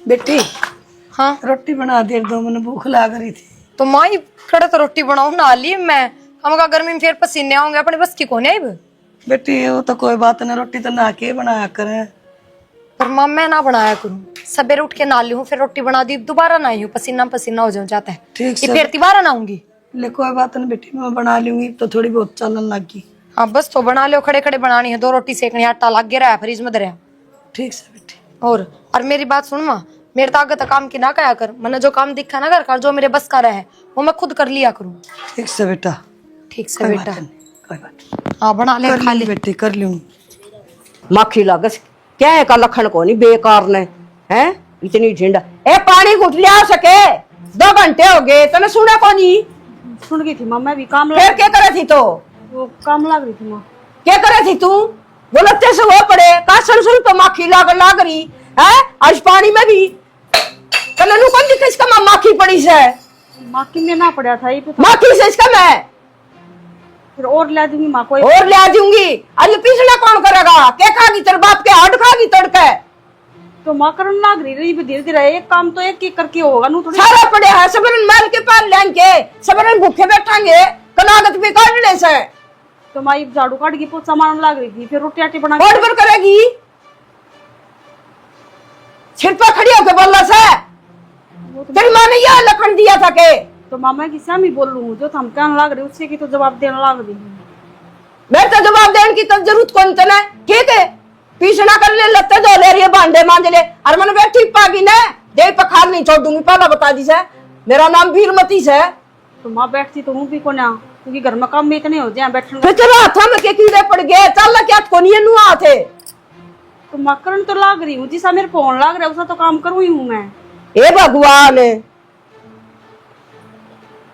बेटी हाँ रोटी बना दे दो, मैंने भूख लग रही थी। तो माई खड़ा तो रोटी बनाऊ ना ली मैं। हम का गर्मी में फिर पसीने आऊंगे अपने बस की कोने अब। बेटी वो तो कोई बात नहीं, रोटी तो नहा के बनाया करे। पर माँ मैं ना बनाया करूँ, सवेरे उठ के ना ली हूँ फिर रोटी बना दी, दोबारा ना आई हूँ, पसीना पसीना हो जाता है। ठीक ये से फिर दोबारा ना आऊंगी। ले कोई बात नहीं बेटी, मैं बना लूंगी, तो थोड़ी बहुत चलन लगी। हाँ बस तो बना लो, खड़े खड़े बनानी है, 2 रोटी सेकनी, आटा लग गया रहा फ्रिज में धरा। ठीक से बेटी। और मेरी बात सुन माँ, मेरे ताकत काम की ना कया कर, मैंने जो काम दिखा ना घर का, जो मेरे बस का रहे वो मैं खुद कर लिया करूँ। ठीक से बेटा। ठीक से कोई बेटा। बात नहीं, कोई बात नहीं। हाँ बना ले खा ले बेटी, कर लूंगी। मक्खी लागस क्या है का लखन को नहीं बेकार ने हैं इतनी झिंडा। ए पानी घुट लिया सके, 2 घंटे हो गए तने सुना को नहीं? सुन गई थी माँ, मैं भी काम फिर क्या करे थी? तो वो काम लग रही थी माँ। क्या करे थी तू? बोलते से वो पड़े का सुन तो मक्खी लाग रही है आज पानी में भी। तने नु कौन दिखे इसका मक्खी पड़ी से? माँ में ना पड़ा था ये तो मक्खी से इसका मैं फिर और ला दूंगी माँ को। और ले आ दूंगी। अरे पिछला कौन करेगा? क्या खागी तेरे बाप के हड खागी तड़के? तो माँ करन लग रही धीरे धीरे, एक काम तो एक करके होगा नू थोड़ी। सारा पड़े है सबरन माल के पार लेंगे, सबरन भूखे बैठांगे, कलागत भी काट ले से। तो माँ एक झाड़ू काट के पोछा मारने लग रही थी, फिर रोटी आटी बना और पर करेगी सिर पर खड़ी होके बोलना से। तेरी माँ ने यह लखन दिया था के? तो माँ मैं किसी में बोल लूँ, जो हम कहने लग रहे उससे की तो जवाब देने लग रही। मेरे तो जवाब देने की तो जरूरत कौन तना, ठीक है? पीछना कर ले, लत्ते धो ले रही है, भांडे मांज ले। अरे मैंने बैठी पागी ना, दे पखार नहीं छोड़ दूंगी, पहला बता दी से। मेरा नाम वीरमती से। तो माँ बैठती तो हूँ भी को ना, क्योंकि घर में काम में इतने हो जाए बैठने। फिर तेरा हाथा में के कीड़े पड़ गए, चल क्या को नहीं नु आते। तो माँ करन तो लग रही हूँ, जिसा मेरे फोन लग रहा है उसा तो काम करूँ ही हूँ मैं। ए भगवान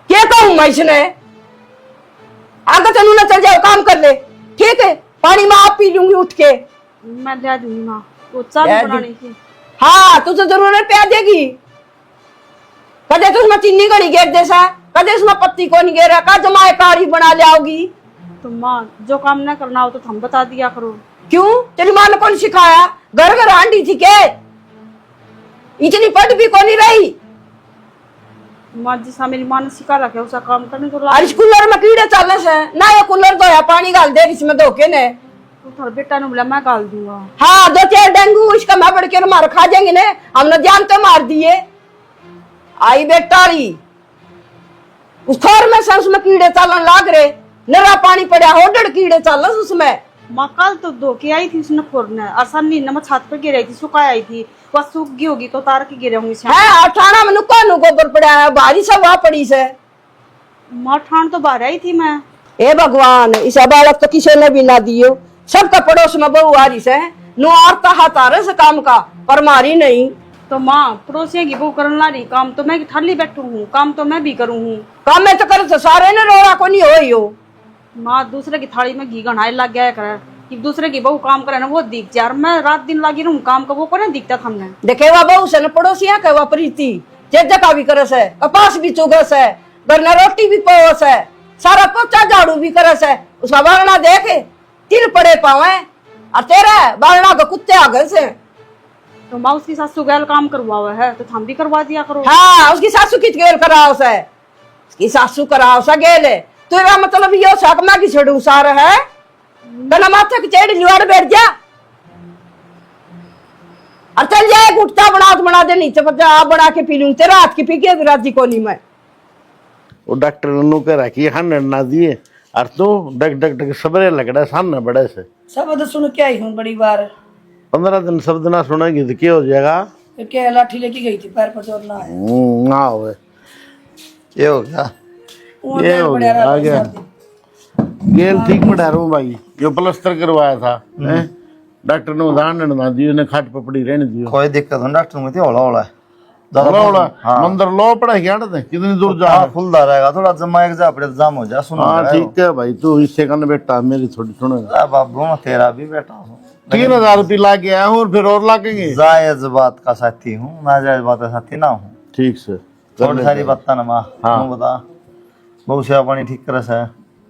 क्या कहूं मैं इसने? आगे चलू ना, चल जाओ काम कर ले, ठीक है? पानी मैं आप पी लूंगी उठ के। मैं ले दूंगी माँ, वो चाय ले बनानी थी। हाँ तुझे जरूर प्यार देगी। कदे तो उसमें चीनी का नहीं गेर जैसा, कदे उसमें पत्ती को नहीं गेरा, का जमाए कारी बना ले आओगी। तो माँ जो काम न करना हो तो हम बता दिया करो। क्यों? तेरी माँ ने कौन सिखाया? घर घर आंटी थी के? इतनी पढ़ भी कौन नहीं रही? माँ जिसा मेरी माँ ने सिखा रखा है उसा काम करने को अरे कूलर में कीड़े चलने से ना, ये कूलर धोया पानी डाल दे इसमें धोके ने। तो थारे बेटा ने बोला मैं गाल दूंगा। हाँ 2-4 डेंगू इसका मैं बढ़ के मार खा जाएंगे ने, हमने जानते मार दिए। आई बेटारी उस थोर में से उसमें कीड़े चलन लाग रहे, नरा पानी पड़ा हो, 1.5 कीड़े चलन उसमें। माँ कल तो धो के आई थी उसने फोरने, आसानी न मैं छत पे गिर आई थी, सुखाई आई थी, वह सूख गई होगी तो तार के गिरे होंगे। है अठाना में नुका गोबर पड़ा है, भारी सब वहां पड़ी से। माँ ठान तो बाहर आई थी मैं। ए भगवान इस बालक तो किसी ने भी ना दियो, सबका पड़ोस में बहू आ रही से नु औरता हाथ आ रहे से काम का, पर मारी नहीं। तो माँ पड़ोसिया की बहू करने ला रही काम, तो मैं थाली बैठू हूँ, काम तो मैं भी करूँ हूँ। काम में तो कर तो सारे ने रोड़ा को नहीं हो यो। माँ दूसरे की थाली में घी गढ़ाई लग गया करे कि दूसरे की बहू काम करे ना वो दिख जाए, मैं रात दिन लगी रहूँ काम का, वो को नहीं दिखता था हमने। देखे वा बहू से न पड़ोसिया के वा प्रीति जे का भी करस है, कपास भी चुगस है, बरना रोटी भी पोवस है, सारा पोचा झाड़ू भी करस है। उसका बारना देखे तिल पड़े पावे, और तेरा बारना के कुत्ते आगे से। तो माँ उसकी सासू गैल काम करवा हुआ है तो हम भी करवा दिया करो। हाँ उसकी सासू कित गेल कराओ से, उसकी सासू कराओ सा गेल है। तेरा मतलब यो साकमा की छड़ू सार है, तना माथा की चेड़ लिवाड़ बैठ जा और चल जाए गुटता बना दे, नीचे पर जा आप बना के पी लूं, तेरा हाथ की पी के राजी को नहीं मैं। वो डॉक्टर ने कह रहा कि हाँ ना दिए, और तू डक डक डक सबरे लगड़ा सामने बड़े से। सब तो सुन के आई हूँ बड़ी बार। 15 दिन शब्द ना सुनेगी तो क्या हो जाएगा? फिर क्या लाठी लेके गई थी, पैर पर चोरना है। ना हो ये हो गया, ये हो गया, आ गया गेल ठीक पड़ा रू भाई, जो प्लास्टर करवाया था डॉक्टर ने उदाहरण ना दियो, ने खाट पपड़ी रहने दियो। कोई दिक्कत नहीं, डॉक्टर में हौला हौला है मंदिर लो पड़ा क्या कितनी दूर जा? खुलता रहेगा थोड़ा, जमा एक जा पड़े जाम हो जा। सुनो हाँ ठीक है भाई, तू इससे करने बेटा मेरी थोड़ी सुनेगा। बाबू मैं तेरा भी बेटा हूँ, 3000 रुपये ला के आया हूँ और फिर और लागेंगे। जायज बात का साथी हूँ, नाजायज बात का साथी ना हूँ। ठीक से थोड़ी सारी बता ना माँ। हाँ। बता बहु सेवा पानी ठीक करस है?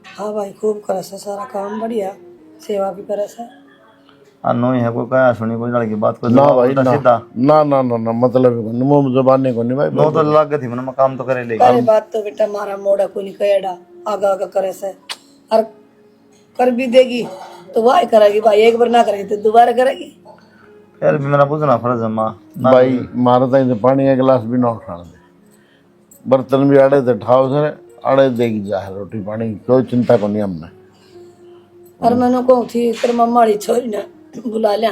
हाँ भाई खूब करस है, सारा काम बढ़िया, सेवा भी करस है। अनु है कोई कहा सुनी कोई लड़की बात को ना भाई उल्टा ना सीधा ना ना ना ना मतलब मुंह जबाने को नहीं भाई नो तो लग गई थी मैंने काम तो करे लेगी अरे बात तो बेटा मारा मोड़ा को नहीं कहेड़ा आगा आगा करे से और कर भी देगी तो वही करेगी भाई, एक बार ना करेगी तो दोबारा करेगी। यार भी मेरा पूछना फर्ज है माँ भाई मारा था पानी का गिलास भी ना उठा दे, बर्तन भी आड़े थे ठाव से आड़े देगी जा है रोटी पानी, कोई चिंता को नहीं हमने। और मैंने कहूँ थी तेरे मम्मा वाली छोरी ने बुला लिया,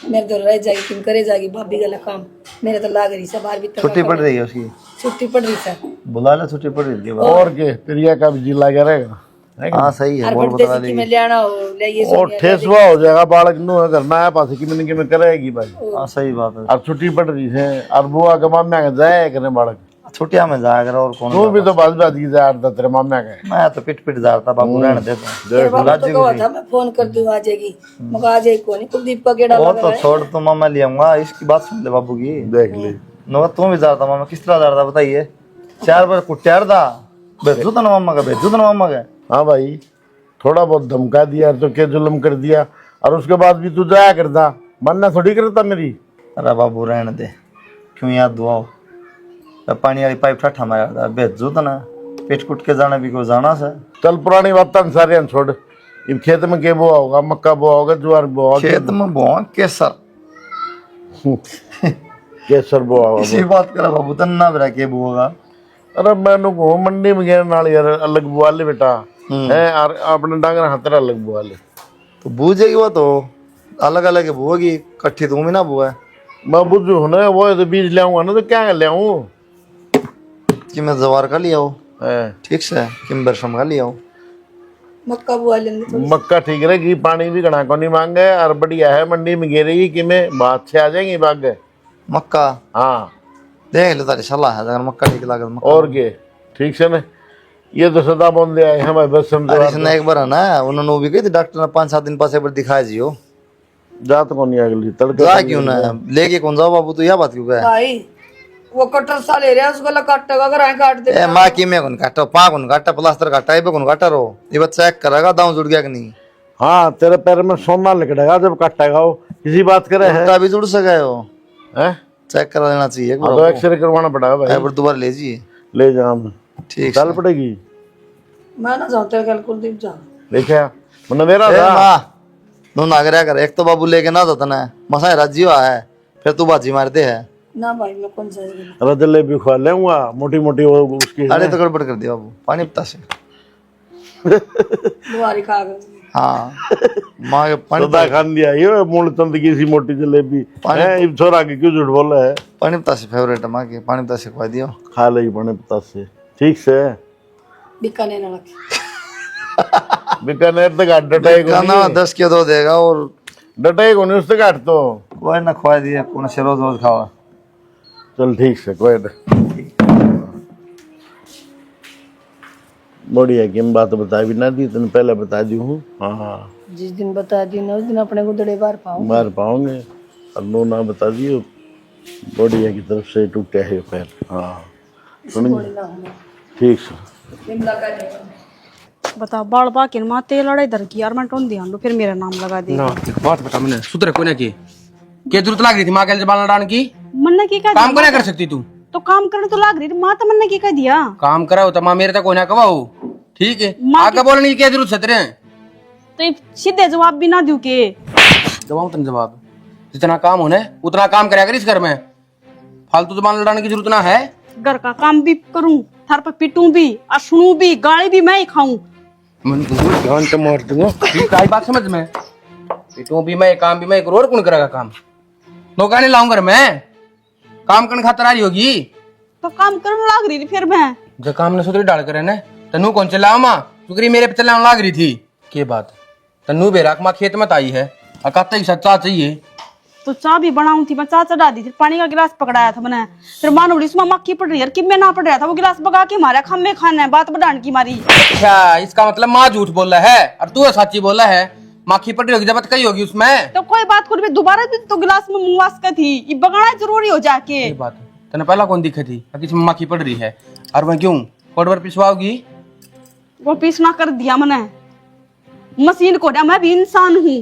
मेरे तो रह जाएगी किन करे जाएगी भाभी गला काम, मेरे तो लाग रही से बाहर भी छुट्टी पड़ रही है उसकी, छुट्टी पड़ रही से बुला ले छुट्टी पड़ रही है और के प्रिया का भी जी लगा रहेगा। हाँ सही है हर बोल बर्थडे बता से में ले आना हो ले ये और ठेसवा हो जाएगा बालक नु करना है पास की में करेगी भाई। हाँ सही बात है और छुट्टी पड़ रही है और बुआ के माम्या के जाए करे बालक, छुट्टियां में जाया कर और कौन तू भी तो बात बात की जाए तेरे माम्या के। मैं तो पिट पिट जाता बाबू रहने देता तो कहा था मैं फोन कर दूं आ जाएगी, मगर आ जाएगी कौन कुलदीप का गेड़ा वो लगा तो है। छोड़ तो मामा ले आऊंगा, इसकी बात सुन ले बाबू की। देख ले नो तू भी जाता मामा किस तरह जाता बताइए, 4 बार कुट्यार दा भेजू तो मामा का भेजू तो मामा का। हाँ भाई थोड़ा बहुत धमका दिया तो क्या जुल्म कर दिया और उसके बाद भी तू जाया करता, मानना थोड़ी करता मेरी। अरे बाबू रहने दे क्यों याद दुआओ, पानी वाली पाइप ठट्ठा मारा भेजू तो ना पेट कुट के जाना भी को जाना से। चल पुरानी बात सारे छोड़, इन खेत में क्या बोआ होगा, मक्का बोआ होगा, ज्वार बोआ होगा, खेत में बोआ केसर केसर बोआ होगा। इसी बात करा बाबू तन्ना बरा के बोगा। अरे मैंने को मंडी में गया नाल यार अलग बुआ ले बेटा है और अपने डांगर हाथरा अलग बुआ ले तो बूझेगी वो तो अलग अलग बोगी, कट्ठी तुम ही ना बुआ मैं बुझू हूं ना, वो तो बीज ले आऊंगा ना तो क्या ले आऊं कि मैं जवार का लिया हो है। ठीक से कि मैं बरसम का लिया हो। मक्का बुआ लेंगे मक्का ठीक रहेगी, पानी भी घना को नहीं मांगे और बढ़िया है, मंडी में गिरेगी कि मैं बात से आ जाएंगी बाग मक्का हाँ देख लो तारी सलाह है अगर मक्का ठीक लगे मक्का। और के ठीक से ना, ये तो सदा बोल दिया है हमारे बस समझो। अरे इसने एक बार है ना उन्होंने वो भी कही थी डॉक्टर ने 5-7 दिन पास एक बार दिखाया जी हो जात को नहीं अगली तड़के जा क्यों ना लेके कौन जाओ बाबू तो यह बात क्यों कहे भाई वो कटर सा ले रहा है उसको काटेगा अगर आए काट दे ए माँ की में कौन काटा पा कौन काटा प्लास्टर काटा ये पे कौन काटा रो ये बात चेक करेगा दांव जुड़ गया कि नहीं। हाँ तेरे पैर में सोना लिखड़ेगा जब काटेगा वो, किसी बात करे है उल्टा भी जुड़ सके हो हैं? चेक करा लेना चाहिए एक हाँ, तो बार एक्सरे करवाना पड़ेगा भाई, एक बार दोबारा ले जी ले जाऊँ ठीक चल पड़ेगी। मैं ना जाऊँ तेरे कल कुलदीप जा देखा मतलब मेरा ए था माँ दो नागरिया कर एक तो बाबू लेके ना जाता ना मसा राजी हुआ है फिर तू बाजी मारते है। ना भाई मैं कौन जाएगी रजले भी खा लेऊंगा मोटी मोटी वो उसकी अरे तो गड़बड़ कर दिया बाबू पानी पता से बुआरी खा गई। हाँ माँ के पानी सदा खान दिया ये मूल चंद की सी मोटी जलेबी है, छोरा के क्यों झूठ बोला है। पानी पता से फेवरेट है माँ के पानी पता से खवा दियो खा ले पानी पता से ठीक से बीकानेर ना रखे बीकानेर तक डटे को खाना 10 के 2 देगा और डटे को नहीं उससे काट तो कोई ना खवा दिया कौन से रोज रोज खावा। चल ठीक से कोई बढ़िया कि हम बात बता भी ना दी तुमने पहले बता दी हूँ। हाँ जिस दिन बता दी ना उस दिन अपने को दड़े बार पाओ मार पाओगे और नो ना बता दियो बढ़िया की तरफ से टूटे है पैर। हाँ सुन ठीक से बता बाल बाकी माँ तेल लड़ाई दर की यार मैं टोन ध्यान लो फिर मेरा नाम लगा दे। ना देखो बात बता मैंने सुधर कोने की क्या जरूरत लग रही थी माँ के जबान लड़ाने की, मन्ने की क्या काम क्या कर सकती तू, तो काम करने तो लाग रही थी माँ तो मन्ने की कह दिया काम करा हो तो माँ मेरे तक कोना कवाओ ठीक है, आगे बोलने की क्या जरूरत है तेरे, तो ये सीधे जवाब भी ना दू के दबाऊ तन जवाब जितना काम होने उतना काम करा कर इस घर में, फालतू जबान लड़ाने की जरूरत ना है। घर का काम भी करूं थार पर पिटूं भी और सुनूं भी गाली भी मैं ही खाऊं। मन ध्यान तो मार दूंगा ठीक है बात समझ में, पिटूं भी मैं काम भी मैं करूं और कौन करेगा काम, नौका नहीं लाऊं घर में काम करने खातर आ रही होगी तो काम करने लाग रही थी फिर मैं जो काम ने सुधरी डाल कर ने तनु कौन चलाओ माँ चुकरी मेरे पे चलाने लाग रही थी के बात तनु बेराक माँ खेत में आई है अकाता ही सच्चा चाहिए तो चाय भी बनाऊं थी मैं चाय चढ़ा दी थी पानी का गिलास पकड़ाया था मैंने फिर मानो इसमें मक्खी पड़ रही है कि मैं ना पड़ रहा था वो गिलास बगा के मारा खम्मे खाना है बात बढ़ाने की मारी। अच्छा इसका मतलब माँ झूठ बोल रहा है और तू सच्ची बोल रहा है, माखी पड़ रही होगी जब कही होगी उसमें तो कोई बात कुछ भी दोबारा भी तो गिलास में मुंगवास का थी ये बगाना जरूरी हो जाके ये बात तने पहला कौन दिखे थी इसमें माखी पड़ रही है और मैं क्यों कोडवर पिछवाओगी वो पीस ना कर दिया मैंने मशीन को मैं भी इंसान हूँ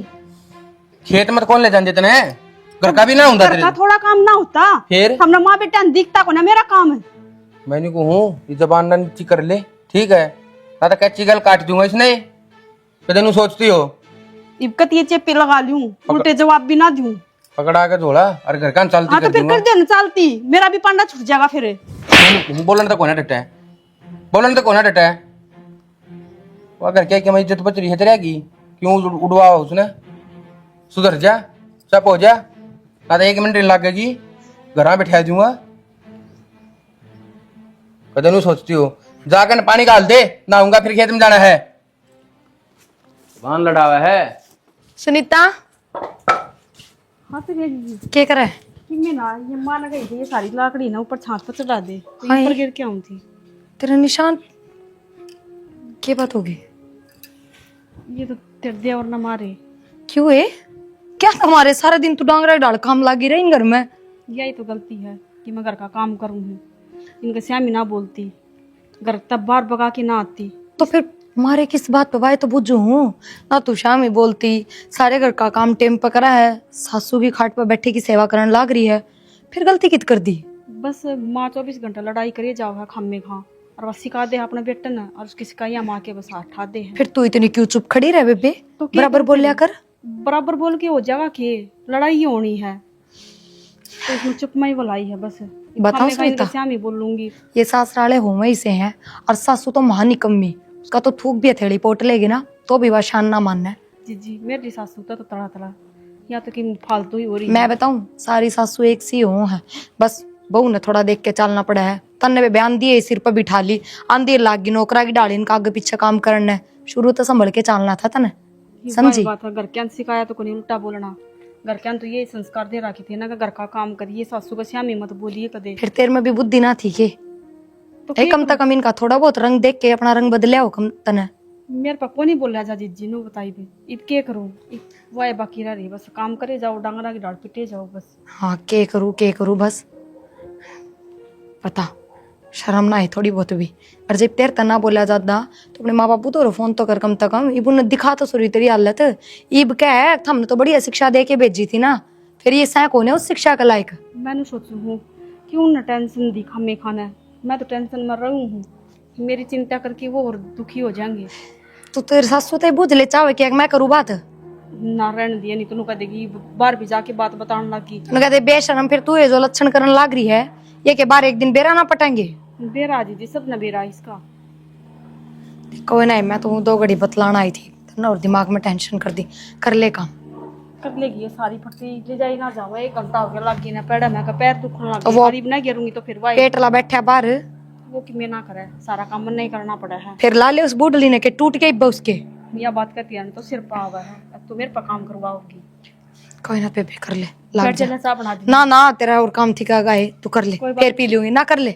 खेत में तो कौन ले जान देते हैं? घर का भी ना होता घर तेरे का थोड़ा काम ना होता फिर हमने माँ बेटा ने दिखता को ना मेरा काम है। मैंने को हूँ ये जबान ना नीची कर ले, ठीक है? ना तो कैची गल काट दूंगा इसने। कदे सोचती हो इबकत ये चेपे लगा लूं, उल्टे जवाब भी ना दूं। पकड़ा के झोला और घर का चलती हाँ तो कर फिर दूंगा। कर देना चलती, मेरा भी पांडा छूट जाएगा फिर। बोलन तो कोना डटा है, बोलन तो कोना डटा है। वो अगर क्या मैं इज्जत बच रही है तेरे की, क्यों उड़वा उसने? सुधर जा, चुप हो जा, ना तो 1 मिनट नहीं लगेगी, घर बैठा दूंगा। कदे नहीं सोचती हो? जाकर पानी डाल दे, नहाऊंगा फिर खेत में जाना है। बान लड़ावा है सुनीता हाँ तो ये क्या करे? कि मैं ना ये मान गई थी ये सारी लाकड़ी ना ऊपर छात पर चढ़ा दे तो हाय। ऊपर गिर के आऊं थी। तेरा निशान क्या बात होगी? ये तो तेरे दे और ना मारे, क्यों है? क्या तुम्हारे सारा दिन तू डांगरा डाल काम लागी रही घर में? यही तो गलती है कि मैं घर का काम करूं हूँ। इनके श्यामी ना बोलती, घर तब बार बगा के ना आती। तो फिर मारे किस बात पे भाई? तो बुझू हूँ ना, तू शाम ही बोलती, सारे घर का काम टेम पर करा है, सासू की खाट पर बैठे की सेवा करने लाग रही है, फिर गलती कित कर दी? बस माँ 24 घंटा लड़ाई करिए जाओ है खम्मे खा और बस सिखा दे अपने बेटे ने और उसकी सिकाइया माँ के बस हाथ ठा दे हैं। फिर तू इतनी क्यों चुप खड़ी रह बेबे? तो क्या बराबर बोल लिया कर। बराबर बोल के हो जाएगा कि लड़ाई ही होनी है तो इसमें चुप में ही बुलाई है बस। बताओ खम्मे खा इनके सुनीता। श्यामी बोल लूंगी। ये ससुराले होमे से हैं और सासू तो महानी कम्मी, उसका तो थूक भी हथेली पोट लेगी ना तो भी वह शान ना मानना है। जी मेरी सासू तो तड़ा तड़ा या तो कि फालतू ही हो रही मैं बताऊं सारी सासू एक सी हो है, बस बहू ने थोड़ा देख के चलना पड़ा है। तन्ने बे बयान दिए सिर पर बिठा ली, आंधी लागी नौकरा की डाली इनका आगे पीछे काम करना है, शुरू तो संभल के चलना था तने, समझी? बात है घर क्या सिखाया तो कोई उल्टा बोलना। घर क्या तो ये संस्कार दे रखी थी ना कि घर का काम करिए, सासू का श्यामी मत बोलिए कदे। फिर तेरे में भी बुद्धि ना थी के? तो कम तक हम इनका थोड़ा बहुत रंग देख के अपना रंग बदलिया हो कम तने। मेरे पापा को नहीं बोल रहा जा जी नो बताई भी इत के करूं वाय बाकी रह रही बस काम करे जाओ डांगरा की डाल पिटे जाओ बस। हाँ के करूँ बस। पता शर्म ना है थोड़ी बहुत भी, और जब तेरे तना बोला ज्यादा तो अपने माँ बापू तो फोन तो कर कम तक कम इब उन्हें दिखा तो सुरी तेरी हालत। इब क्या है, हमने तो बढ़िया शिक्षा दे के भेजी थी ना, फिर ये सैक होने उस शिक्षा का लायक। मैंने सोचू हूँ क्यों न टेंशन दिखा में खाना, मैं तो टेंशन में रहूं हूँ, मेरी चिंता करके वो और दुखी हो जाएंगे। तो तेरे सासू तो बुझ ले चाहे कि मैं करूँ बात ना रहने दिया नहीं तो कह देगी बाहर भी जाके बात बताने लगी। कहते बेशरम, फिर तू ये जो लक्षण करने लाग रही है ये के बार एक दिन बेरा ना पटाएंगे। बेरा जी सब न बेरा इसका। कोई नहीं, मैं तो 2 घड़ी बतलाना आई थी ना और दिमाग में टेंशन कर दी, कर ले काम। कर लेगी ये सारी फटी ले जाई ना जाओ 1 घंटा हो गया लगी ना पैर में का पैर दुखने लग तो गया वो- गरीब ना गिरूंगी तो फिर वाई पेटला बैठा बाहर, वो कि मैं ना करे सारा काम मन नहीं करना पड़ा है। फिर ला ले उस बूढ़ली ने के टूट गई उसके। यह बात करती है तो सिर पा हुआ है अब तो मेरे पर काम करवाओगी। कोई ना बेबे कर ले, लाग बैठ जा। जा चाह बना दी। ना ना तेरा और काम थिका गए, तू कर ले, कोई बात फिर पी लूंगी ना, कर ले।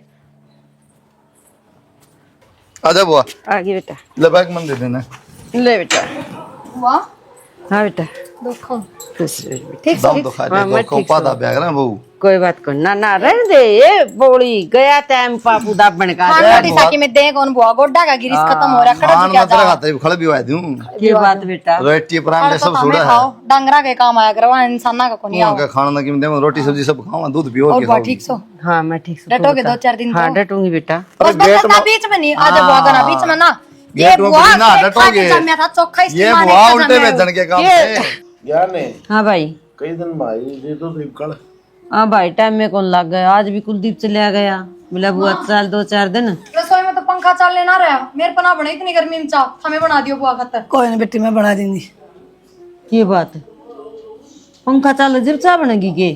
आजा बुआ, आगे बेटा ले बैग मन दे देना। ले बेटा। वाह हाँ बेटा देखो खुश रह बेटा। ठीक दम तो खा हाँ, ले मैं को ठीक पादा बैग ना बहू। कोई बात को ना ना रहने दे ये बोली गया टाइम पापू दा बन का खान रोटी साकी में दे कौन बुआ गोड्डा का गिरीश खत्म हो रहा, खड़ा खान क्या मत रहा जा खाते खड़े भी वाय दूं। ये बात बेटा रोटी परांठे सब हमें सुड़ा है। खाओ, डांगरा के काम आया करवा इंसान का कोनी आओ। का खाना ना कि मैं रोटी सब्जी सब खाऊं, दूध पियो और के बुआ खाऊं। ठीक सो हाँ मैं ठीक से डटोगे 2-4 दिन हाँ तो? डटूंगी बेटा। बस बस ना बीच में नहीं, आजा बुआ का बीच में ना। ये गेट में बुआ भी ना के डटोगे। खाने जम्या था चोखा ये इस्तेमाल बुआ नहीं उल्टे जम्या में धन के काम ये- से यार ने हाँ भाई कई दिन भाई ये तो कल हाँ भाई टाइम में कौन लग गया, आज भी कुलदीप चले गया मिला बुआ चल 2-4 दिन। रसोई में तो पंखा चलने ना रहा, मेरे पर ना बने इतनी गर्मी में चाह, हमें बना दियो बुआ खतर। कोई नहीं बेटी मैं बना दूंगी। ये बात है पंखा चल जब चाह बनेगी के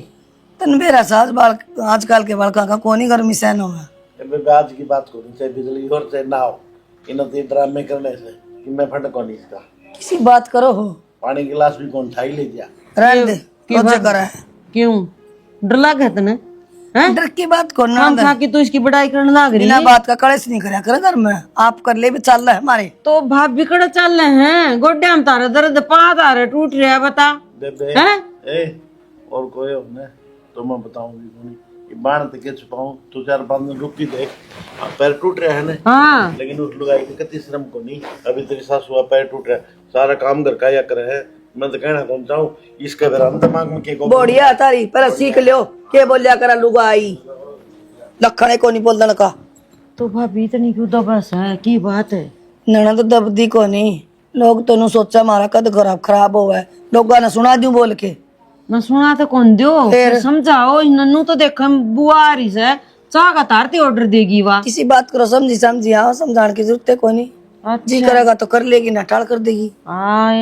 तन मेरा सास बाल आजकल के बाल का कोनी गर्मी सहन हो। आज की बात करूँ चाहे बिजली और चाहे ना हो, इन ड्रामे करने से कि मैं फट कौन इसका किसी बात करो हो, पानी गिलास भी कौन उठाई ले जा। रहने दे रोजे करा है। क्यों डर लगा है तने हैं? डर की बात को ना हम खा के तो इसकी बड़ाई करने लग रही बिना है। बात का कलेश नहीं करा कर घर में, आप कर ले भी चल रहा है हमारे। तो भाप भी कड़ा चल रहे हैं गोड्डे में तारे दर्द पा तारे टूट रहा है बता बेबे हैं? ए और कोई हो ने तो मैं बताऊंगी कौन ये बाण तक के छुपाऊं तो 4-5 दिन रुक ही देख। पैर टूट रहे हैं ने हाँ लेकिन उस लुगाई की कति श्रम को नहीं। अभी तेरी सासू का पैर टूट रहा है, सारा काम घर का या करे है, मैं तो कहना कौन चाहूँ इसके फिर हम दिमाग में के को बोड़िया तारी पर सीख लियो के बोलिया करा लुगाई लखने को नहीं बोल का तो भाभी इतनी क्यों दबस है की बात है? नना तो दबदी को नहीं लोग तो सोचा मारा कद खराब हुआ है लोगों ने सुना दूं बोल के मैं सुना तो कौन दो फिर समझाओ नन्नू तो देख बुआ आ रही है चाह का तारती ऑर्डर देगी वाह किसी बात करो समझी समझी हाँ समझाने की जरूरत है को नहीं जी करेगा तो कर लेगी ना टाल कर देगी। हाँ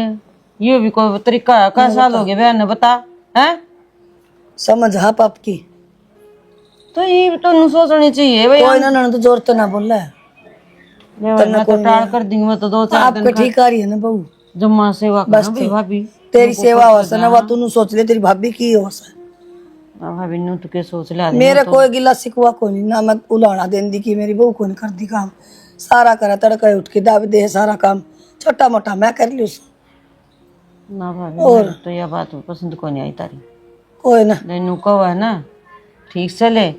ये भी कोई तरीका है? क्या साल हो गए बहन ने बता है समझ हाँ पाप की तो ये तो नु सोचनी चाहिए भाई। कोई ना तो जोर तो ना बोल रहा है मैं तो टाल कर दूंगी मैं तो 2-4 दिन आपका ठीक आ रही है ना बहू जम्मा सेवा करना भाई भाभी तेरी सेवा हो ना वो तू सोच ले तेरी भाभी की हो भाभी नु तो के सोच ले मेरे कोई गिला सिकवा को नहीं ना मैं उलाना देन दी की मेरी बहू को नहीं कर दी काम सारा करा तड़का उठ के दाव दे सारा काम छोटा मोटा मैं कर ली ना भाभी और तो यह बात पसंद को नहीं आई तारी कोई ना नैनू कहो है ना ठीक चले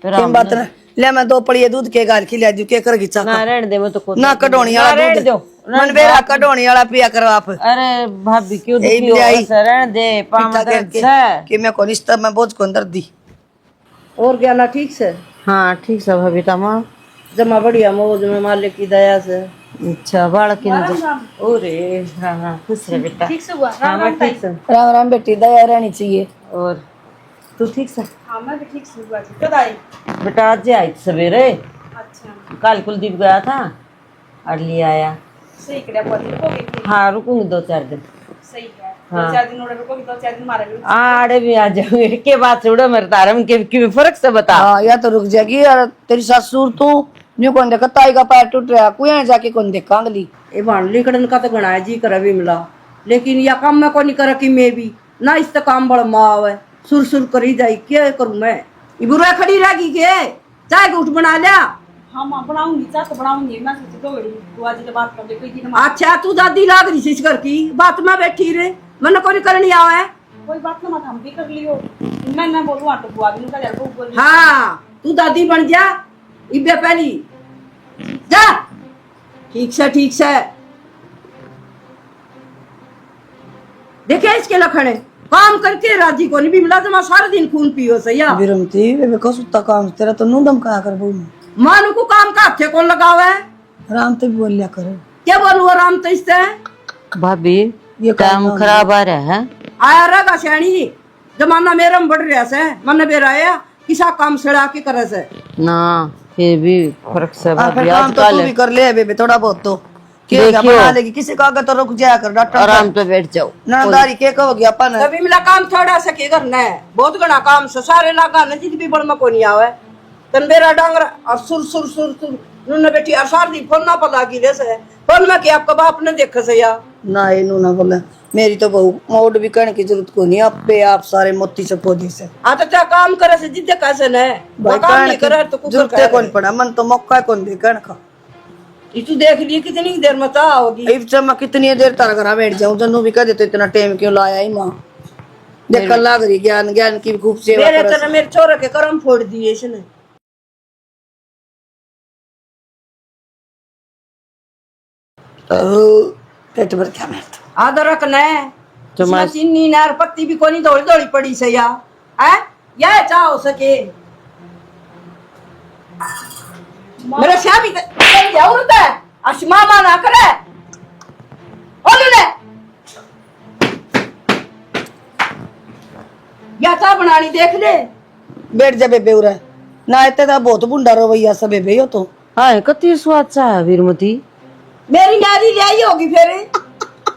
फिर क्या बात ना ले मैं 2 पड़िए दूध के गाल खिला दूं के कर घिचा ना रहने दे मैं तो ना कढोणी वाला दूध मन बेरा कढोणी वाला पिया करो आप अरे भाभी क्यों दुखी हो ऐसे रहने दे पामा दर्द है कि मैं को रिश्ता में बोझ को अंदर दी और क्या ना ठीक से हाँ ठीक से भाभी तमाम जमा बढ़िया मौज में मालिक की दया से। अच्छा बालक की ओरे हाँ हाँ खुश रहे बेटा ठीक से हुआ हाँ मैं ठीक से राम राम बेटी दया रहनी चाहिए और तू ठीक से हाँ मैं भी ठीक से हुआ थी कद आई? बेटा आज आई थी सवेरे अच्छा कल कुलदीप गया था और ले आया सही करे पति को भी हाँ रुकूंगी 2-4 दिन सही है 2-4 दिन और रुकोगी 2-4 दिन मारा भी आड़े भी आ जाऊंगे के बात से उड़ा मेरे तारम के फर्क से बता हाँ या तो रुक जाएगी और तेरी ससुर तू न्यू कौन देखा ताई का पैर टूट रहा कुछ जाके कौन देखा अंगली ये भाण लिखड़न का तो गणा है जी कर भी मिला लेकिन या काम में को नहीं कर कि मैं भी ना इस काम बड़ माव है सुर सुर करी जाई क्या करूं मैं ये बुरा खड़ी रहेगी के चाय के उठ बना लिया। हाँ मां बनाऊंगी चाह तो बनाऊंगी मैं सोची तो बड़ी बुआ जी से बात कर ले कोई दिन अच्छा तू दादी लाग रही सी इस घर की बात में बैठी रे मन को नहीं करनी आवे कोई बात ना मत हम भी कर लियो मैं ना बोलूं तो बुआ भी निकल जाए बोल हाँ तू दादी बन जा इबे पहली जा ठीक से देखे इसके लखने काम करके राजी को नहीं भी मिला तो मैं सारा दिन खून पियो सैया बिरमती वे को सुत्ता काम तेरा तो नुदम का कर बहू मानू को काम का हाथे कौन लगावे राम तो भी बोल लिया करे क्या बोलू राम तो इससे भाभी ये काम खराब आ रहा है आया रहेगा श्याणी जमाना मेरा में बढ़ रहा से मन बेरा आया किसा काम सड़ा के करे से ना फिर भी फर्क से भाभी काम तो तू भी कर ले बेबे थोड़ा बहुत तो क्या बना लेगी किसी का अगर तो रुक जाया कर डॉक्टर आराम पे बैठ जाओ नादारी के कहोगी अपन तभी मिला काम थोड़ा सा के करना है बहुत घना काम से सारे लागा न जित भी बड़ में को नहीं आवे तन मेरा डांगरा और सुर सुर सुर सुर नुन बेटी और सार दी फोन ना पता की रे से फोन में कि आपका बाप ने देखा से या ना ये ना बोले मेरी तो बहू मोड भी करने की जरूरत को नहीं पे आप सारे मोती से पौधे से आ तो क्या काम करे से जिद्दे कैसे न काम नहीं करे तो कुकर जरूरत कौन पड़ा मन तो मौका कौन दे कण का तू देख लिए कितनी देर में ता होगी इब से मैं कितनी देर तक घर बैठ जाऊं जन्नू भी कह देते इतना टाइम क्यों लाया ही मां देख लाग रही ज्ञान ज्ञान की खूब सेवा मेरे करे तो मेरे छोरे के कर्म फोड़ दिए इसने पेट भर क्या मैं आदर रखना है चीनी नार पत्ती भी कोनी दौड़ी दौड़ी पड़ी से या है या चाहो सके मेरा श्यामी जरूरत है मामा ना करे या चा बनानी देख ले बैठ जा बेबे उरा ना इतने तो बहुत बुंडा रवैया सब बेबे हो तो हाँ कति स्वाद सा है वीरमती मेरी नारी ले आई होगी फिर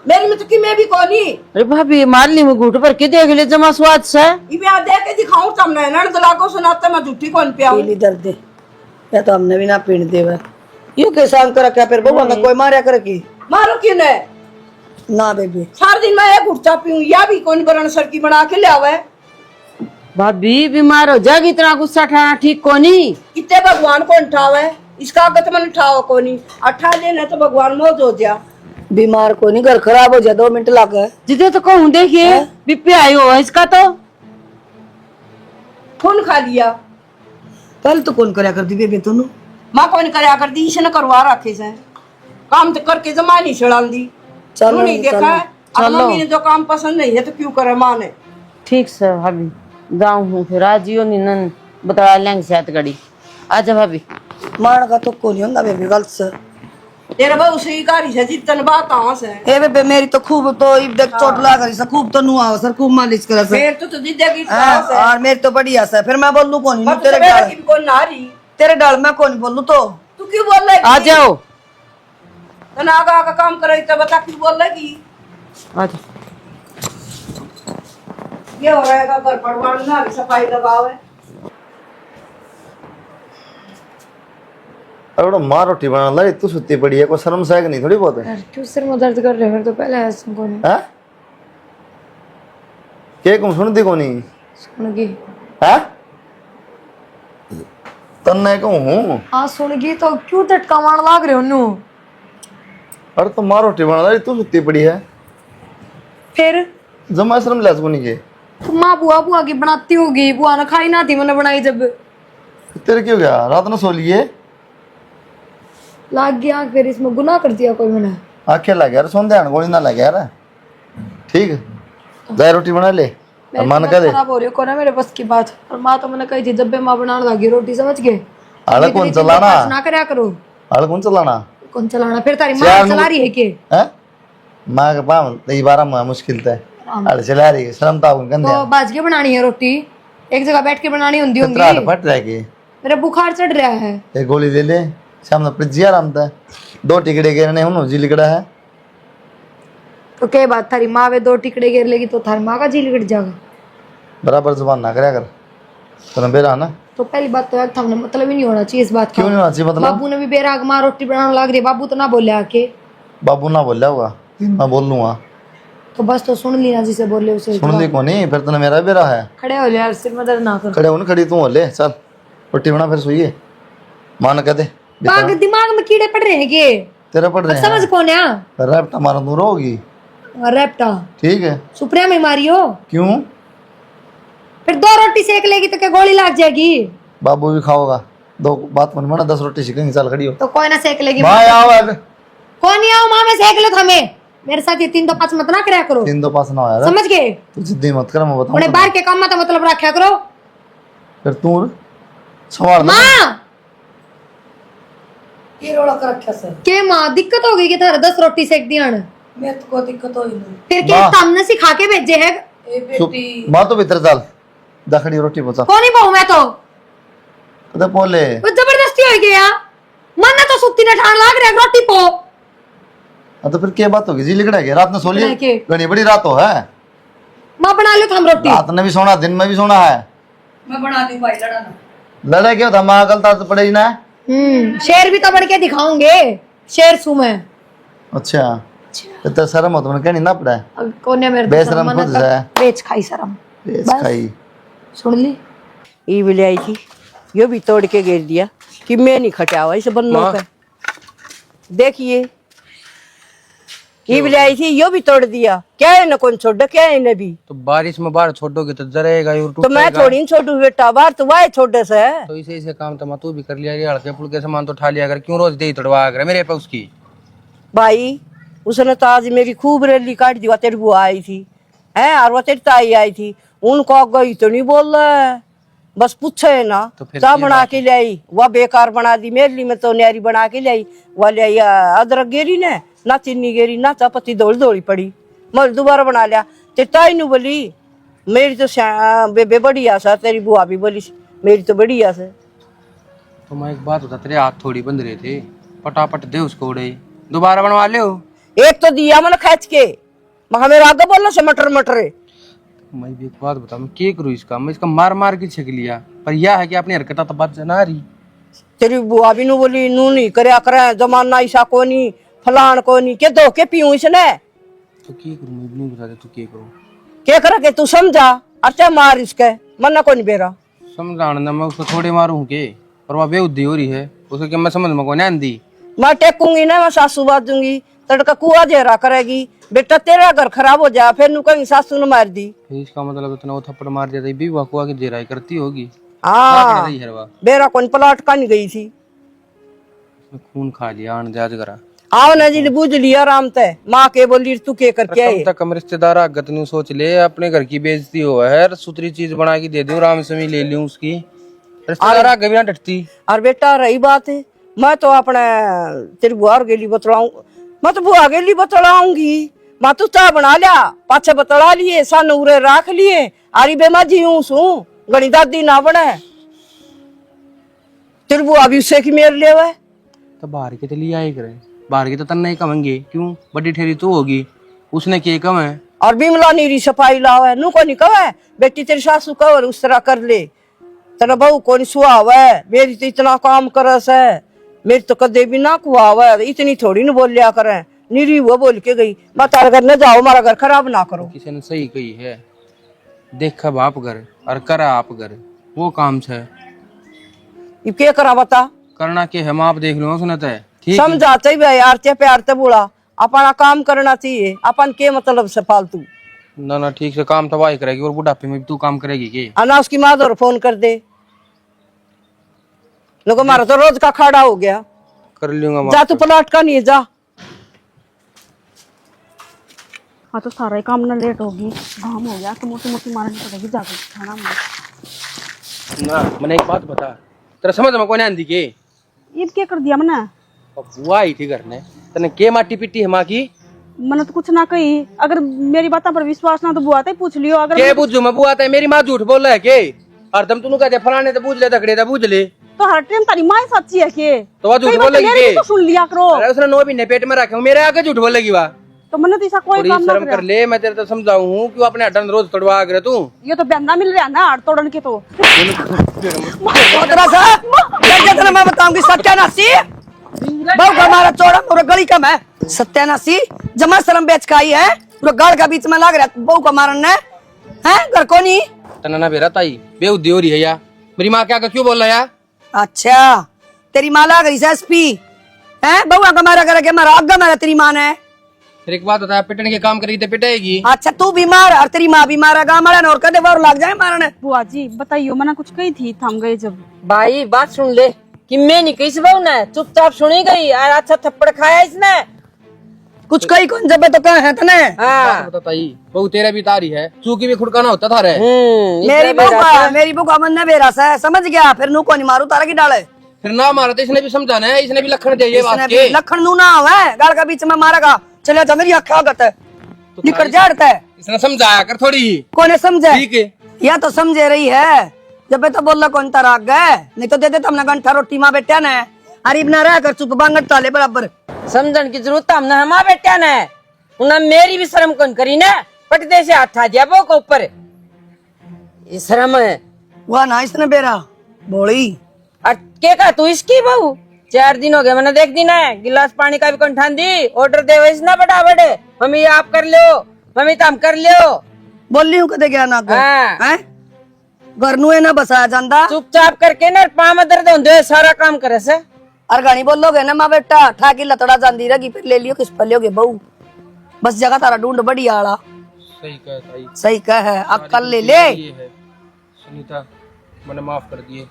मेरी में तो कि मैं भी कोनी अरे भाभी मारली में घूट भर के देख ले जमा स्वाद सा इबे आ देख के दिखाऊं तुमने नड़ दलाको सुनाते मैं झूठी कौन पियाऊं पीली दर्द है या तो हमने भी ना पीने देवा यू के सांग कर क्या फिर बबुआ में कोई मारा कर की मारो क्यों ने ना बेबे सारा दिन मैं एक गुटचा पीऊं या भी कौन बरण सर की बना के ले आवे भाभी बीमार हो जाएगी इतना गुस्सा ठाना ठीक को नहीं कितने भगवान को उठावे इसका आगत मन उठाओ को नहीं अठा लेने तो भगवान मौज हो जा बीमार को नहीं घर खराब हो जाए 2 मिनट लग गए जितने तो कहूँ देखिए बीपी आई हो इसका तो खून खा लिया पहले तो कौन करया करती बेबे तू माँ कौन करया कर दी इसने करवा रखे से काम तो करके जमा नहीं छड़ा दी चलो नहीं देखा अब मम्मी ने जो काम पसंद नहीं है तो क्यों करे माँ ने। ठीक से भाभी जाऊँ हूँ फिर आज यो निनन बता लेंगे साथ गड़ी आजा भाभी। मार का तो को नहीं होंगे बेबी गलत से। तेरे बहू से ही कारी से जितन बात कहाँ से ए बेबे मेरी तो खूब तो इब देख चोट लगा रही से खूब तो नुआ सर खूब मालिश करे से। फिर तो जिंदगी और मेरी तो बढ़िया से फिर मैं बोलूं कौन नहीं तेरे तेरे डाल को नारी तेरे डाल मैं कौन बोलूं तो तू क्यों बोल रही आ जाओ तो ना आगा आगा काम करे तो बता क्यों बोल रही। आजा। ये हो रहा है घर परिवार ना सफाई लगाओ है। अब माँ रोटी बना ला तू सुती पड़ी है कोई शर्म साग नहीं थोड़ी बहुत है यार क्यों सिर में दर्द कर रहे हो? मेरे तो पहले ऐसा को नहीं हैं? के कुम सुनती को नहीं सुनगी। है तन्ने कहूँ हूँ हाँ सुनगी तो क्यों झटका मार लाग रहे हो नु? अरे तो माँ रोटी बना ला तू सुती पड़ी है फिर जमा शर्म लैस को नहीं के तो माँ बुआ बुआ की बनाती होगी, बुआ ने खाई ना थी मैंने बनाई जब तेरे क्यों गया रात में सो लिए लाग गया फिर इसमें गुनाह कर दिया कोई मैंने। आखे लग यार सोन ध्यान गोली ना लग यार ठीक है जाए रोटी बना ले और मन कह दे खराब हो रही है कोना मेरे बस की बात। और माँ तो मैंने कही थी जब भी माँ बनाने लगी रोटी समझ गए आला कौन चलाना ना करया करो। आला कौन चलाना कौन चलाना फिर तारी माँ चला रही है के हैं माँ के पाम तई बारा में मुश्किल ते आले चला रही है शर्म ताऊ गंदे तो बाज के बनानी है रोटी एक जगह बैठ के बनानी होंगी त्राट फट रह के मेरा बुखार चढ़ रहा है। एक गोली ले ले सामने प्रिजिया रामता दो टिकड़े के ने हुनु जी लिकड़ा है तो क्या बात थारी माँ वे 2 टिकड़े गिर लेगी तो थारी माँ का जी लिकट जाएगा। बराबर जुबान ना करया कर तने बेरा ना तो पहली बात तो यार थाने मतलब ही नहीं होना चाहिए इस बात का। क्यों नहीं होना चाहिए मतलब बाबू ने भी बेराग माँ रोटी बनाने लग रही है, बाबू तो ना बोले आके। बाबू ना बोल होगा मैं बोल लूंगा तो बस तो सुन ली ना जिसे बोले उसे। सुन ली को नहीं फिर तने मेरा बेरा है खड़े हो ले यार सिर में दर्द ना कर। खड़े हो खड़ी तू हो ले चल रोटी बना फिर सोइए मान कह दे दिमाग में कीड़े पड़ रहे हैं के तेरे पड़ रहे हैं समझ कौन है? रैप्टा मारा दूर होगी रेप्टा ठीक है सुप्रिया में मारी हो क्यों फिर 2 रोटी सेक लेगी तो क्या गोली लग जाएगी? बाबू भी खाओगा 2 बात मन बना 10 रोटी सीखेंगे चल खड़ी हो तो कोई ना सेक लेगी। माँ आओ अब कौन नहीं आओ माँ में सेक लो हमें मेरे साथ ये 3 तो 5 मत ना कराया करो 3 2 5 ना आया समझ गए? तू जिद्दी मत कर मैं उन्हें बताऊं बाहर के काम में तो मतलब रखा करो। फिर तू संभाल ले माँ ये रोड़ा कर रखा से के माँ दिक्कत हो गई कि थारा 10 रोटी सेक दिया न? मैं तो कोई दिक्कत हो ही नहीं। फिर के सामने सिखा के भेजे है ए बेटी माँ तो भीतर चल दखड़ी रोटी बचा कौन ही बहु मैं तो तो बोले वो जबरदस्ती हो गया मन ने तो सुत्ती ने ठान लाग रहा है रोटी पो। तो फिर क्या बात होगी जी लिखड़ा के रात में सो लिए लिखड़ा के। घनी बड़ी रात हो है माँ बना लो हम रोटी। रात में भी सोना दिन में भी सोना है मैं बना दी भाई लड़ा ना लड़े क्यों था माँ कल तो पड़े ही ना शेर भी तो बढ़ के दिखाऊंगे शेर सू मैं। अच्छा तो शर्म हो तो मैंने कहनी ना पड़ा है अब कौन है मेरे बेशरम खुद से है। बेच खाई शर्म बेच बस। खाई सुन ली ये भी ले आई थी यो भी तोड़ के गिर दिया कि मैं नहीं खटा हुआ इसे बनना का देखिए ये भी ले आई थी यो भी तोड़ दिया क्या है ना कौन छोड़ क्या है ना भी तो बारिश में बाहर छोड़ोगे तो जरेगा और तो मैं थोड़ी नहीं छोड़ू बेटा बाहर तो वाह छोटे से है तो इसे काम तो मैं तू भी कर लिया ये हल्के फुल्के सामान तो उठा लिया कर क्यों रोज दे ही तोड़वा कर मेरे पे उसकी भाई उसने तो आज मेरी खूब रैली काट दी। तेरी बुआ आई थी है और वो तेरी ताई आई थी उनको गई तो नहीं बोल रहा है बस पूछे ना तो फिर चाह बना के ले आई वह बेकार बना दी मेरे लिए मैं तो न्यारी बना के ले आई वह ले आई अदरक गेरी ने ना चीनी गेरी ना चापत्ती दौड़ी दौड़ी पड़ी मैं दोबारा बना लिया तेरी ताई नु बोली मेरी तो बेबे बड़ी आस है तेरी बुआ भी बोली मेरी तो बड़ी आस है। तो मैं एक बात बता तेरे हाथ थोड़ी बंद रहे थे पटापट दे उसको उड़े दोबारा बनवा ले एक तो दिया मैंने खींच के मगर मेरे आगे बोलना से मटर मटर मैं भी एक बात बता मैं क्या करूँ इसका मैं इसका मार मार के छक लिया पर यह है कि अपनी हरकत तो बात जना रही तेरी बुआ भी नु बोली नू नहीं करया करे जमाना ऐसा को नहीं फलान को नहीं के दो के पीऊं इसने तो क्या करूँ मैं भी नहीं बता तू क्या करूँ क्या करे के तू समझा अच्छा मार इसके मन्ना को नहीं बेरा समझाना मैं उसको थोड़े मारूं के पर वह बेउद्दी हो रही है उसको क्या मैं समझ में को नहीं दी मैं टेकूंगी ना मैं सासू बात दूंगी तड़का कुआ जेरा करेगी बेटा तेरा घर खराब हो जा फिर नु कहीं सासू ने मार दी इसका मतलब इतना वो थप्पड़ मार दिया था भी वह की जेराई करती होगी हाँ रही है वह बेरा कौन प्लाट का नहीं गई थी उसने खून खा लिया आन जाज करा आओ ना जी बुझ लिया आराम से माँ के बोली तू के करके आए कम तक हम रिश्तेदार आगत नहीं सोच ले, अपने घर की बेइज्जती हुआ है, सुथरी चीज बना के दे दूं, राम से भी ले लूं उसकी, रिश्तेदार आगे भी ना डटती। और बेटा रही बात है मैं तो अपने तेरी बुआ के लिए बतलाऊं, मैं तो बुआ के लिए बतलाऊंगी। मैं तू चाह बना लिया पाछे बतला लिए सन उरे रख लिए आरी बेमा जी हूं सू गणी दादी ना बने तेरी बुआ भी उससे की मेर ले हुए तो बाहर के तो लिए आए करे, बाहर के तो तन्ना ही कमेंगे, क्यों बड़ी ठेरी तो होगी, उसने के कम है। और बिमला नीरी सफाई लाओ है नू को नहीं कहे बेटी तेरी सासू कहो उस तरह कर ले तेरा बहू को नहीं सुहाव है, मेरी तो इतना काम करस है, मेरी तो कदे भी ना कुआव है, इतनी थोड़ी न बोल लिया करे, नीरी वो बोल के गई मैं तारे घर न जाओ हमारा घर खराब ना करो। किसी ने सही कही है, देखा बाप घर और करा आप घर, वो काम से ये क्या करा बता करना के हम आप देख लो उसने तय ठीक है। समझा चाहिए यार ते प्यार ते बोला अपना काम करना चाहिए, अपन के मतलब से फालतू ना ना ठीक से काम तो वाही करेगी और बुढ़ापे में भी तू काम करेगी के अना उसकी माँ तो फोन कर दे लोग हमारा तो रोज का खाड़ा हो गया। कर लूंगा जा तू प्लाट का नहीं जा। हाँ तो सारा ही काम ना लेट होगी, घाम हो गया तो मोटी मोटी मारनी पड़ेगी जाके खाना में। ना मैंने एक बात बता, तेरा समझ में कौन आंधी के ईद क्या कर दिया मैंने? अब बुआ आई थी घर ने तने के माटी पिट्टी है माँ की, मैंने तो कुछ ना कही, अगर मेरी बातों पर विश्वास ना तो बुआ ही पूछ लियो। अगर के बुझू मैं बुआ, मेरी माँ झूठ बोल रहा है के, और तुम तुम कहते फलाने तो पूछ ले धकड़े तो पूछ ले, तो हर टाइम तारी माँ ही सच्ची है के तो वह झूठ कई बात बोलेगी मेरी के? भी तो सुन लिया करो। अरे उसने 9 महीने पेट में रखे, मेरे आगे झूठ बोलेगी वह, तो मैंने तो ऐसा कोई थोड़ी काम ना शर्म कर करा। ले, मैं तेरे तो समझाऊं हूँ कि अपने हड्डन रोज तोड़वा कर तू ये तो बंदा मिल रहा है ना हाथ तोड़न के तो मैं बताऊंगी सत्यानाशी बहु का हमारा चौड़ा पूरा गली कम है, सत्यानाशी जमा शर्म बेच का आई है पूरा गाड़ का बीच में लग रहा है बहु का मारन है घर को नहीं तना ना बेरा ताई बेउद्दी हो रही है या, मेरी माँ क्या क्यों बोल रहा है? अच्छा तेरी माँ लग रही एसपी है बहुआ का मारा करके हमारा आगा मारा तेरी माँ ने। फिर एक बात बता, पिटने के काम करेगी तो पिटाएगी। अच्छा तू बीमार और तेरी माँ बीमार है गाँव वाला और कदे बार लग जाए मारने। बुआ जी बताइयो, मैंने कुछ कही थी थम गए जब। भाई बात सुन ले कि मैं नहीं कही बहू ने चुपचाप सुनी गई और अच्छा थप्पड़ खाया इसने। कुछ कही कौन जब तो कहा है तने हाँ बता ताई बहू तेरा भी तारी है, चूकी भी खुड़काना होता था रे। मेरी बहू का मन न बेरस है समझ गया, फिर नू को नहीं मारू तारा की डाले फिर ना मारा तो इसने भी समझाना है, इसने भी लखन चाहिए बात के। लखन नू ना है गाल का बीच में मारेगा चले जा मेरी अखा आगत है निकल जाड़ता है इसने समझाया कर थोड़ी ही, कौन समझे ठीक है या तो समझे रही है जब तो बोल कौन तारा गए नहीं तो दे दे तुमने घंटा रोटी माँ बेटा ने अरीब ना रह कर चुप बांगट ताले बराबर समझन की जरूरत हमने हमारा बेटा ने उन्हें मेरी भी शर्म कौन करी ना पटदे से हाथ आ दिया वो को ऊपर ये शर्म है वह ना इसने बेरा बोली और के का तू इसकी बहू 4 दिन हो गए मैंने देख दी ना गिलास पानी का भी कौन ठांदी ऑर्डर दे वैसे ना बड़ा बड़े मम्मी आप कर लो मम्मी तो हम कर लियो बोल रही हूँ कदे गया ना को हाँ। घर नू है ना बसाया जाता चुपचाप करके ना पाँव में दर्द होंगे सारा काम करे से और गानी बोलोगे ना माँ बेटा ठाकी लतड़ा जाती रहेगी फिर ले लियो किस पर लोगे बहू बस जगह तारा ढूंढ बड़ी आला सही कह ताई, सही कह है अक्कल ले ले ये है सुनीता मैंने माफ कर दिए,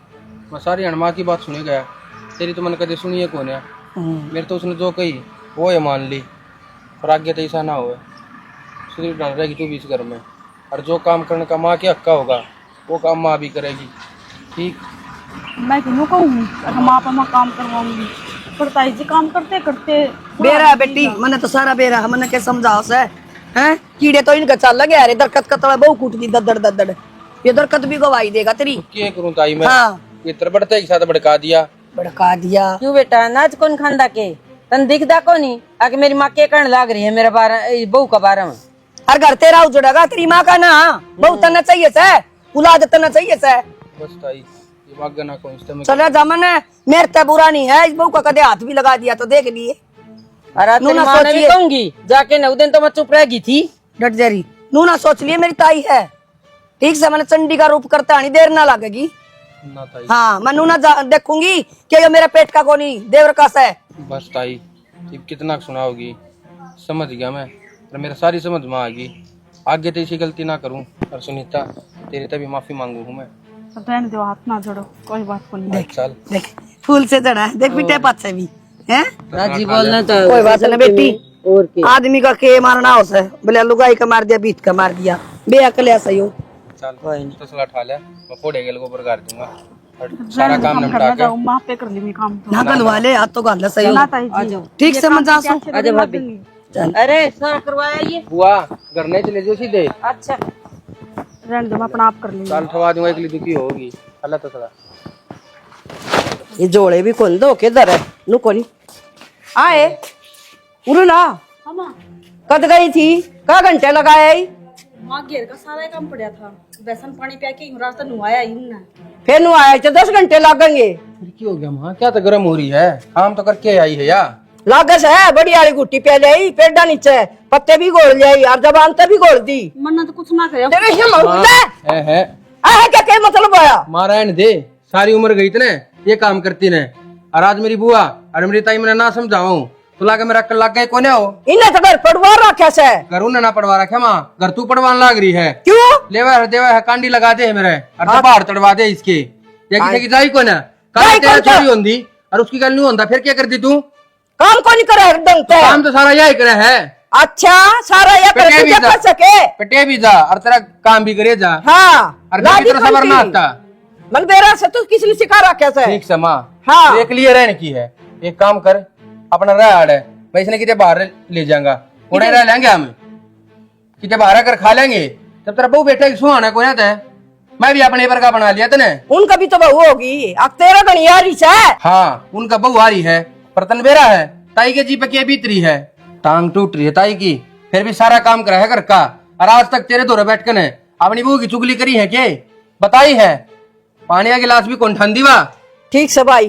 मैं सारी अणमा की बात सुने गया, तेरी तो मैंने कदे सुनी है कौन है, मेरे तो उसने जो कही वो है मान ली, और आगे तो ऐसा ना हो सुधीर डाल रहेगी तू बीच घर में, और जो काम करने का माँ के हक्का होगा वो काम माँ भी करेगी ठीक। मैं क्यों कहूँ हम आप हम काम करवाऊंगी पर ताई जी काम करते करते बेरा बेटी मैंने तो सारा बेरा मैंने क्या समझाओ से हैं कीड़े तो इनका चल लगे अरे दरकत का तड़ा बहु कूट दी ददड़ ददड़ ये दरकत भी गवाही देगा तेरी तो क्या करूँ ताई मैं, हाँ ये तेरे बढ़ते के साथ भड़का दिया। भड़का दिया क्यों बेटा नाच कौन खानदा के तन दिखदा कौन ही आके मेरी माँ के कहने लग रही है मेरा बहू का बारे में हर घर तेरा उजड़ेगा तेरी माँ का ना बहु तना चाहिए से औलाद तना चाहिए से बस ताई ये भाग्य ना कौन इस्तेमाल चला जमन है मेरे ते बुरा नहीं है इस बहू का कदे हाथ भी लगा दिया तो देख लिए अरे तेरी नूना माँ ने भी सोचिए। कहूंगी जाके न उदन तो मैं चुप रहेगी थी डट जरी नू ना सोच लिए मेरी ताई है ठीक से मैंने चंडी का रूप करता नहीं देर ना लगेगी ना ताई। हाँ मैं नू ना देखूंगी कि ये मेरा पेट का कोनी देवर का है बस ताई अब कितना सुनाओगी, समझ गया मैं, और मेरा सारी समझ में आ गई, आगे तो ऐसी गलती ना करूं। और सुनीता तेरे तभी माफी मांगू हूँ मैं। रहने दो हाथ ना जोड़ो कोई बात को नहीं। देख फूल से चढ़ा है देख बेटे पास से भी हैं? राजी बोलना तो कोई बात नहीं बेटी, और की आदमी का के मारना हो से बोले लुगाई का मार दिया, बीत का मार दिया, बेअकल ऐसा ही हो। चल तो सला ठा ले, मैं फोड़े के ऊपर कर दूंगा और सारा काम निपटा करना के जाऊँ माँ पे कर ली काम तो ना गलवा ले, हाथ तो गाल सही हो। ना ताई जी ठीक से मत जासो। आजा भाभी। चल अरे सारा करवाया ये। बुआ घर नहीं चले जो सीधे। अच्छा रहने दो, मैं अपना आप कर लेंगे। चल ठवा दूंगा, एकली दुखी होगी अल्लाह तो सला। ये जोड़े भी खोल दो किधर है नु कोनी आए उरु ना कद गई थी का घंटे लगाया ही माँ घेर का सारा काम पड़ा था, बेसन पानी पिया के रास्ता नुआया ही ना। फिर नु आए तो 10 घंटे लगेंगे। फिर क्या हो गया माँ, क्या तो गर्म हो रही है, काम तो करके आई है या। लागस है बड़ी वाली गुट्टी पे ले पेड़ा नीचे पत्ते भी गोल ले और जबान ते भी गोल दी। मन्ना तो कुछ ना करे। तेरे हिम्मत है है क्या मतलब आया मारा ने दे, सारी उम्र गई तने ये काम करती ने, और आज मेरी बुआ और मेरी ताई मैंने ना समझाऊं तो लागे मेरा कल लग गए कोने हो। इन्हें तो घर पड़वा रखा से घर उन्हें ना पड़वा रखा माँ, घर तू पड़वान लाग रही है। क्यों लेवा देवा है कांडी लगा दे मेरे और बाहर तड़वा दे इसके, या किसी की जाई को ना कल तेरा चोरी होंदी और उसकी गल नहीं होंदा, फिर क्या करती तू? काम को नहीं करे एकदम ते काम तो सारा यही करे है। अच्छा सारा ये पेटे कर भी कर जा। सके पटे भी जा और तेरा काम भी करे जा, हाँ और घर की तरह सबर ना आता। मन बेरा से तू किसने सिखा रखा से ठीक से माँ, हाँ। एक लिए रहने की है, एक काम कर अपना रह है, मैं इसने कितने बाहर ले जाऊंगा, उड़े रह लेंगे हम, कितने बाहर कर खा लेंगे, जब तेरा बहू बेटा सुहाना को ना था, मैं भी अपने पर का बना लिया तने। उनका भी तो बहू होगी, अब तेरा गणियारी से हाँ उनका बहू आ रही है, पर तनबेरा है, ताई के जी पे क्या बीत रही है, टांग टूट रही है ताई की, फिर भी सारा काम करा है घर का, और आज तक तेरे दौरे बैठ कर अपनी बहू की चुगली करी है क्या बताई है? पानी का गिलास भी कौन ठंडी वा। ठीक से भाई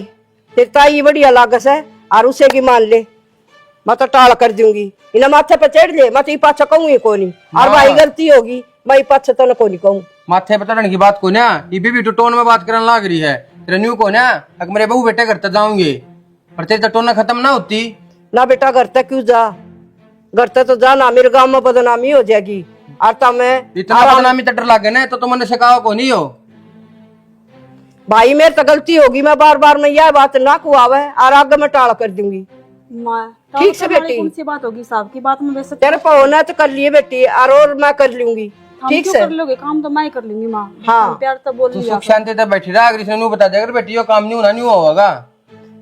तेरी ताई बढ़िया लागस है और उसे की मान ले, मैं तो टाल कर दूंगी, इन्हें माथे पे चढ़ ले, मैं तो पाछा कहूँ को नहीं, और भाई गलती होगी मैं पाछा तो को नहीं कहूँ। माथे पे चढ़ने की बात को ना, ये भी टोन में बात करने लग रही है, तेरे न्यू को ना अगर मेरे बहू बेटे घर तक जाऊंगे, पर तेरी टोन खत्म ना होती ना बेटा घर तक क्यों जा, घर तक तो जा ना, मेरे गाँव में बदनामी हो जाएगी, और तब मैं इतना बदनामी तटर लागे ना तो तुमने सिखाओ को नहीं हो। भाई मेरे तो गलती होगी, मैं बार बार मैं यह बात ना कुआवे और आगे मैं टाल कर दूंगी। माँ ठीक से बेटी, कौन सी बात होगी, साहब की बात में वैसे तेरे पे होना तो कर लिए बेटी, और मैं कर लूंगी। ठीक से कर लोगे काम तो मैं ही कर लूंगी माँ। हाँ। प्यार तो बोल तू लिया। सुख शांति तक बैठी रहा, अगर इसने न्यू बता देगा बेटी यो काम नहीं होना नहीं होगा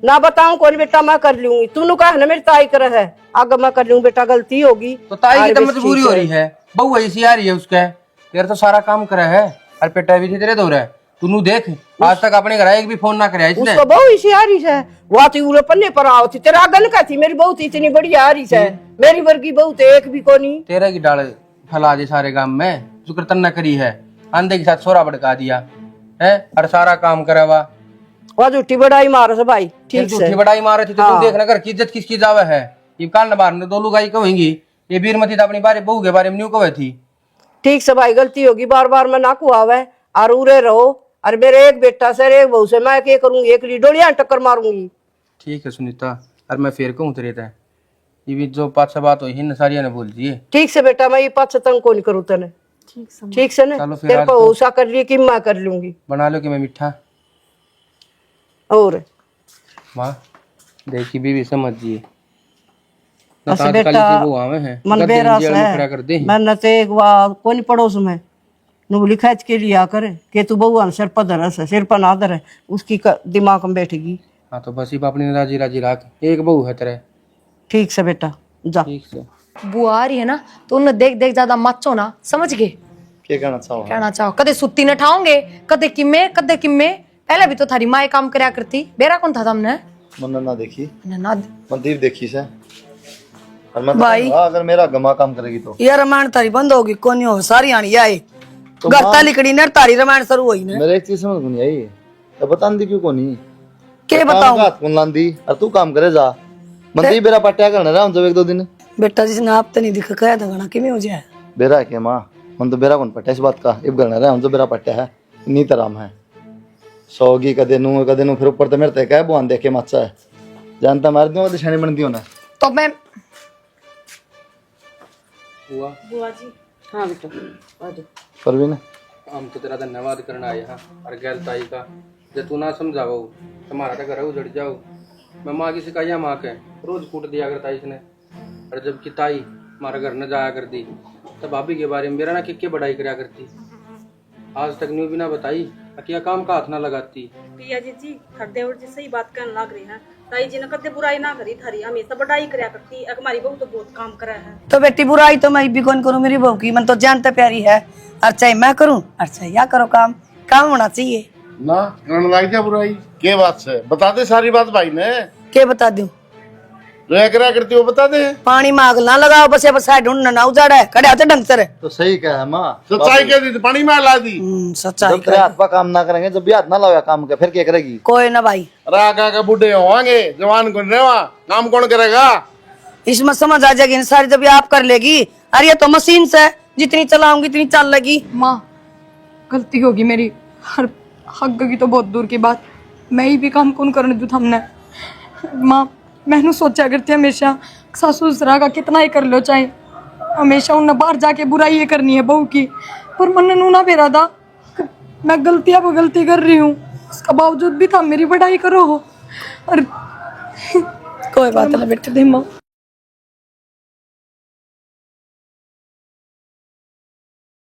ना बताऊं कौन बेटा मैं कर लूंगी, तू कहा ना मेरी ताई कर है आगे मैं कर लूंगी, बेटा गलती होगी तो ताई की अरे तो बस मजबूरी ठीक हो रही है, बहू ऐसी आ रही है उसके, तेरे तो सारा काम करा है और पेटा भी तेरे दो रहा है, तू देख आज तक अपने घर एक भी फोन ना कराया इसने। उसको बहु इसी आ रही है, वो थी उरे पन्ने पर आओ थी, तेरा आगे का थी मेरी बहू थी इतनी बढ़िया आ रही है, मेरी वर्गी बहू तो एक भी को नहीं। तेरे की डाल फैला दे सारे गांव में, शुक्र तन्ना करी है, आंधे के साथ सोरा भड़का दिया है और सारा काम करा हुआ, वो झूठी बड़ाई मारो से भाई। ठीक से झूठी बड़ाई मारे थी तो तू देखना घर की इज्जत किसकी जावे है, ये काल न बार दो लुगाई कहेंगी, ये बीरमती तो अपनी बारे बहू के बारे में न्यू कहे थी। ठीक से भाई गलती होगी, बार बार मैं ना कुआवे और उरे रहो, और मेरे एक बेटा से एक बहू से मैं क्या करूंगी, एक डोलिया टक्कर मारूंगी। ठीक है सुनीता, और मैं फिर कहूँ तेरे तय ये भी जो पाँच बात हुई है सारिया ने बोल दिए। ठीक से बेटा मैं ये पाँच तंग को नहीं करूँ तने, ठीक से ना चलो फिर तेरे आज को तो- ऊसा कर लिए कि मैं कर लूंगी। बना लो कि मैं मिठा और माँ देखी बीवी समझ जी बस बेटा मन बेरा से मैंने तो एक बार कोई पड़ोस में नु लिखा के लिया करे कि तू बहुआ सिर पर धरस है, सिर पर ना धरे उसकी दिमाग में बैठेगी। हाँ तो बस अपनी राजी राजी राख, एक बहू है तेरे। ठीक से बेटा जा। ठीक से बुआ आ रही है ना तो उन्हें देख देख ज्यादा मचो ना, समझ गए क्या कहना चाहो? कहना चाहो कदे सुत्ती न ठाओगे, कदे किम्मे पहले भी तो थारी माए काम करया करती, बेरा कौन था तुमने? मन ना देखी ना मंदीप देखी से, और मैं भाई। अगर मेरा गमा काम करेगी तो यार रामायण तारी बंद होगी कोनी हो सारी आनी आए तो घर माँ- ताली कड़ी ने तारी रामायण शुरू हुई ने मेरे एक चीज समझ नहीं आई, तो बता दी क्यों को नहीं के बताऊं हाथ कौन लांदी और तू काम करे जा, मंदीप बेरा पट्टिया करना रहा जब एक दो दिन बेटा जिसने आप तो नहीं दिख कह दगना किमें हो जाए बेरा है क्या माँ, मन तो बेरा कौन पट्टिया इस बात का इब करना रहा हम तो बेरा पट्टिया है इन्हीं तरह है सौगी कदे नू फिर ऊपर तो मेरे तक है बुआन देख के मच्छा है जानता मार दूंगा तो छानी बनती हो ना। तो मैं हाँ बेटा आजा। परवीन हम तो तेरा धन्यवाद करना आए हाँ, और गैल ताई का जब तू ना समझाओ तुम्हारा तो घर उजड़ जाओ, मैं माँ की सिखाइया माँ के रोज कूट दिया करता इसने। और जब किताई हमारे घर न जाया करती तब भाभी के बारे में मेरा ना किक्के बढ़ाई कराया करती। आज तक न्यू भी ना बताई, क्या काम का हाथ ना लगाती। पिया जी हर देवर जी सही बात कहने लग रही है। ताई जी ने कदे बुराई ना करी थारी, हमेशा बढ़ाई करया करती। एक हमारी बहू तो बहुत काम करा है। तो बेटी बुराई तो मैं भी कौन करूँ, मेरी बहू की मन तो जानते प्यारी है। और चाहे मैं करूँ और चाहे या करो, काम काम होना चाहिए ना। करने लग जा बुराई के बात से, बता दे सारी बात भाई ने। के बता दूं, जो है करा करती वो बता दे। पानी में आग ना लगाओ, बस ये बसाए ढूंढना ना उजाड़ा है, खड़े होते ढंग से। तो सही कहा है माँ। सच्चाई कह दी तो पानी में ला दी। सच्चाई जब तेरे हाथ पर काम ना करेंगे, जब भी हाथ ना लगाया काम का, फिर क्या करेगी? कोई ना भाई, राका का बुढ़े होंगे, जवान कौन रहेगा, काम कौन करेगा? इसमें समझ आ जाएगी सारी, जब ये आप कर लेगी। अरे ये तो मशीन से जितनी चलाऊंगी इतनी चल लगी। माँ गलती होगी मेरी, हर हक की तो बहुत दूर की बात, मैं ही भी काम कौन करने दूँ हमने। माँ मैंने सोचा करती हमेशा सासू ससुरा का कितना ही कर लो, चाहे हमेशा उन्हें बाहर जाके बुराई ये करनी है बहू की, पर मन नू ना फेरा था। मैं गलतियां पर गलती कर रही हूँ, उसका बावजूद भी था मेरी बढ़ाई करो। और कोई बात नहीं बेटे, दे माँ।